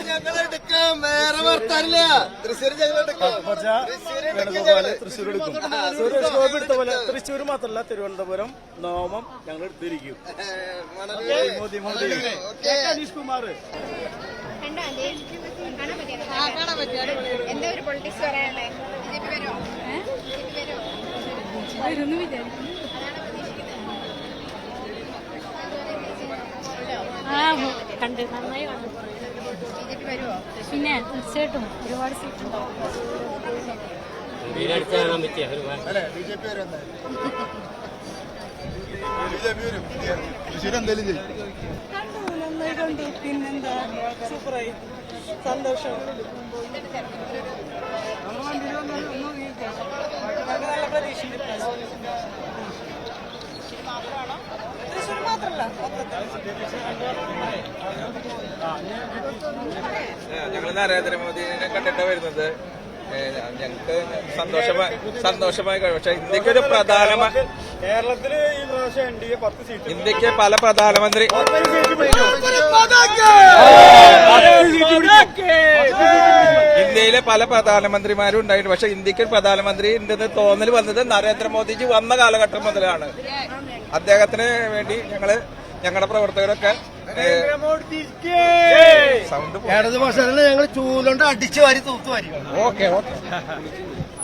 ഞങ്ങളെടുക്കാം, വേറെ വർത്താനില്ല. തൃശ്ശൂർ ഞങ്ങളെടുക്കാം. തൃശ്ശൂർ എടുക്കും. സുരേഷ് ഗോപി എടുത്ത പോലെ തൃശ്ശൂർ മാത്രമല്ല തിരുവനന്തപുരം നോമം ഞങ്ങൾ എടുത്തിരിക്കും. അനീഷ് കുമാർ എന്താ ഒരു പൊളിറ്റിക്സ് പറയാനുള്ളത്? ബിജെപി വരുമോ? വരുമെന്ന് വിചാരിക്കുന്നു. കണ്ട് നന്നായി കണ്ടു. ബിജെപി വരുമോ? പിന്നെ തീർച്ചയായിട്ടും ഒരുപാട് സീറ്റ് ഉണ്ടാവും. നന്നായി കണ്ടു. പിന്നെന്താ സൂപ്പറായി, സന്തോഷം. നല്ല പ്രതീക്ഷ തൃശ്ശൂർ മാത്രല്ല ഞങ്ങൾ നരേന്ദ്രമോദിനെ കണ്ടിട്ടാ വരുന്നത്. ഞങ്ങൾക്ക് സന്തോഷമായി കഴിയും. പക്ഷെ ഇന്ത്യക്ക് ഒരു കേരളത്തില് ഈ പ്രാവശ്യം NDA 10 സീറ്റ്. ഇന്ത്യക്ക് പല പ്രധാനമന്ത്രി ഇന്ത്യയിലെ പല പ്രധാനമന്ത്രിമാരും ഉണ്ടായിരുന്നു. പക്ഷെ ഇന്ത്യക്ക് ഒരു പ്രധാനമന്ത്രി ഉണ്ടെന്ന് തോന്നൽ വന്നത് നരേന്ദ്രമോദിജി വന്ന കാലഘട്ടം മുതലാണ്. അദ്ദേഹത്തിന് വേണ്ടി ഞങ്ങളുടെ പ്രവർത്തകരൊക്കെ ഇടതുപക്ഷത്തില് ഞങ്ങൾ ചൂലുകൊണ്ട് അടിച്ചു വാരി തൂത്തു വാരി. ഓക്കെ.